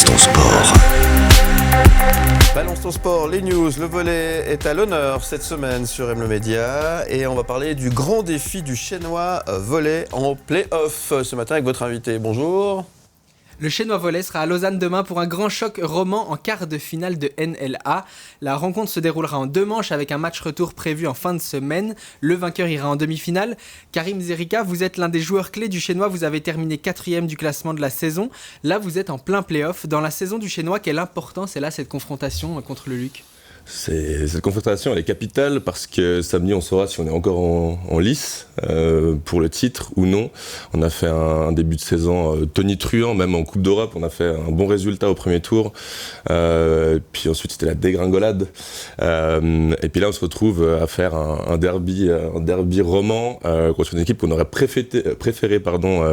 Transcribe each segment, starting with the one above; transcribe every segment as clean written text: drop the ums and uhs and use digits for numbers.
ton sport. Balance ton sport, les news, le volley est à l'honneur cette semaine sur M le Média et on va parler du grand défi du Chénois volley en play-off ce matin avec votre invité. Bonjour. Le Chénois volley sera à Lausanne demain pour un grand choc roman en quart de finale de NLA. La rencontre se déroulera en 2 manches avec un match retour prévu en fin de semaine. Le vainqueur ira en demi-finale. Karim Zerika, vous êtes l'un des joueurs clés du Chénois. Vous avez terminé 4e du classement de la saison. Là, vous êtes en plein play-off. Dans la saison du Chénois, quelle importance est là cette confrontation contre le LUC ? Cette confrontation elle est capitale parce que samedi on saura si on est encore en lice pour le titre ou non. On a fait un début de saison tonitruant, même en Coupe d'Europe on a fait un bon résultat au premier tour, puis ensuite c'était la dégringolade, et puis là on se retrouve à faire un derby roman contre une équipe qu'on aurait préféré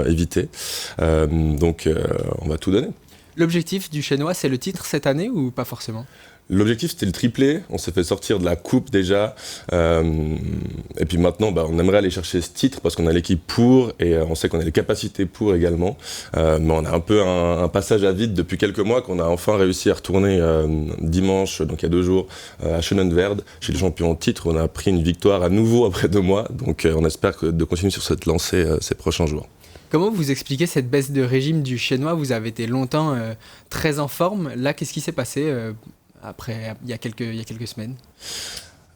éviter, donc on va tout donner. L'objectif du Chénois, c'est le titre cette année ou pas forcément ? L'objectif c'était le triplé, on s'est fait sortir de la coupe déjà, et puis maintenant on aimerait aller chercher ce titre parce qu'on a l'équipe pour et on sait qu'on a les capacités pour également, mais on a un peu un passage à vide depuis quelques mois qu'on a enfin réussi à retourner dimanche, donc il y a 2 jours, à Schönenwerd, chez les champions en titre. On a pris une victoire à nouveau après 2 mois, donc on espère de continuer sur cette lancée ces prochains jours. Comment vous expliquez cette baisse de régime du Chénois ? Vous avez été longtemps très en forme, là qu'est-ce qui s'est passé après, il y a quelques semaines?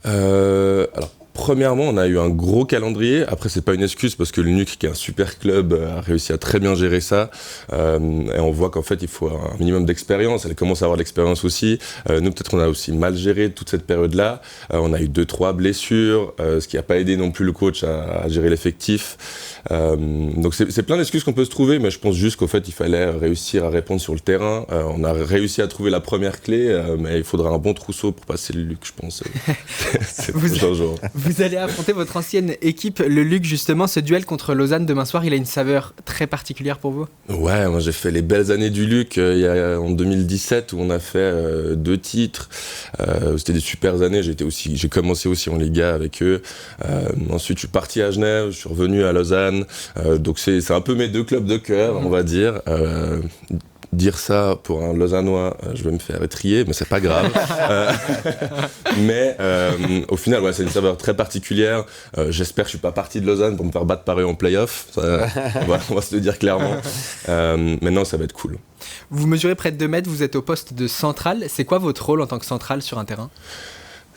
Alors, premièrement, on a eu un gros calendrier. Après, c'est pas une excuse parce que le NUC, qui est un super club, a réussi à très bien gérer ça. Et on voit qu'en fait, il faut un minimum d'expérience. Elle commence à avoir de l'expérience aussi. Nous, peut-être, on a aussi mal géré toute cette période-là. On a eu 2-3 blessures, ce qui n'a pas aidé non plus le coach à gérer l'effectif. Donc, c'est plein d'excuses qu'on peut se trouver, mais je pense juste qu'en fait, il fallait réussir à répondre sur le terrain. On a réussi à trouver la première clé, mais il faudra un bon trousseau pour passer le LUC, je pense. C'est Vous allez affronter votre ancienne équipe, le LUC, justement. Ce duel contre Lausanne demain soir, il a une saveur très particulière pour vous ? Ouais, moi j'ai fait les belles années du LUC en 2017 où on a fait 2 titres. C'était des super années. J'ai commencé aussi en Liga avec eux. Ensuite, je suis parti à Genève, je suis revenu à Lausanne. Donc c'est un peu mes 2 clubs de cœur, on va dire. Dire ça pour un Lausannois, je vais me faire étrier, mais c'est pas grave. Mais au final, ouais, c'est une saveur très particulière. J'espère que je suis pas parti de Lausanne pour me faire battre par eux en play-off. On va se le dire clairement. Mais non, ça va être cool. Vous mesurez près de 2 mètres, vous êtes au poste de central. C'est quoi votre rôle en tant que central sur un terrain ?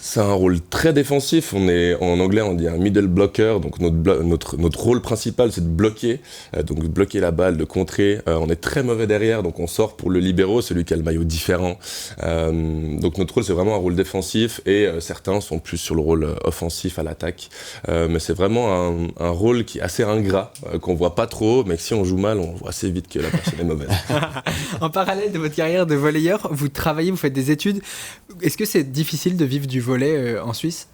C'est un rôle très défensif. En anglais, on dit un middle blocker. Donc notre rôle principal, c'est de bloquer. Donc bloquer la balle, de contrer. On est très mauvais derrière, donc on sort pour le libéro, celui qui a le maillot différent. Donc notre rôle, c'est vraiment un rôle défensif et certains sont plus sur le rôle offensif à l'attaque. Mais c'est vraiment un rôle qui est assez ingrat, qu'on voit pas trop, mais que si on joue mal, on voit assez vite que la personne est mauvaise. En parallèle de votre carrière de volleyeur, vous travaillez, vous faites des études. Est-ce que c'est difficile de vivre du volley en Suisse ?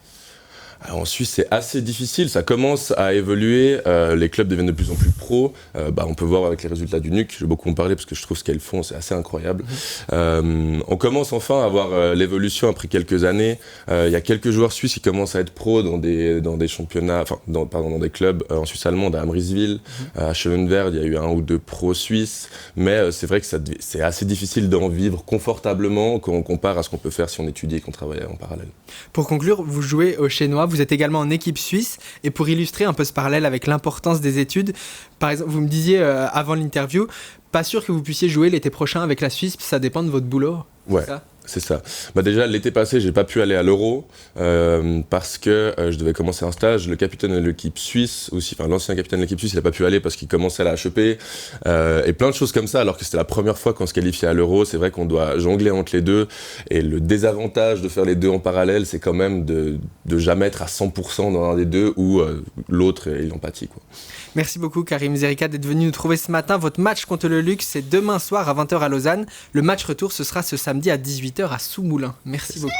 Alors en Suisse, c'est assez difficile, ça commence à évoluer, les clubs deviennent de plus en plus pros, on peut voir avec les résultats du NUC, je vais beaucoup en parler parce que je trouve ce qu'elles font, c'est assez incroyable. On commence enfin à voir l'évolution après quelques années, il y a quelques joueurs suisses qui commencent à être pros dans des championnats, dans des clubs en Suisse allemande, à Amriswil, à Schönenwerd, il y a eu 1 ou 2 pros suisses, mais c'est vrai que c'est assez difficile d'en vivre confortablement quand on compare à ce qu'on peut faire si on étudie et qu'on travaille en parallèle. Pour conclure, vous jouez au Chénois, vous êtes également en équipe suisse, et pour illustrer un peu ce parallèle avec l'importance des études, par exemple, vous me disiez avant l'interview, pas sûr que vous puissiez jouer l'été prochain avec la Suisse, ça dépend de votre boulot. Ouais. C'est ça. Déjà, l'été passé, j'ai pas pu aller à l'Euro parce que je devais commencer un stage. Le capitaine de l'équipe suisse, l'ancien capitaine de l'équipe suisse, il a pas pu aller parce qu'il commençait à la HEP. Et plein de choses comme ça, alors que c'était la première fois qu'on se qualifiait à l'Euro. C'est vrai qu'on doit jongler entre les deux. Et le désavantage de faire les deux en parallèle, c'est quand même de jamais être à 100% dans un des deux ou l'autre, il en pâtit, quoi. Merci beaucoup Karim Zerika d'être venu nous trouver ce matin. Votre match contre le LUC, c'est demain soir à 20h à Lausanne. Le match retour, ce sera ce samedi à 18h à Soumoulin. Merci beaucoup.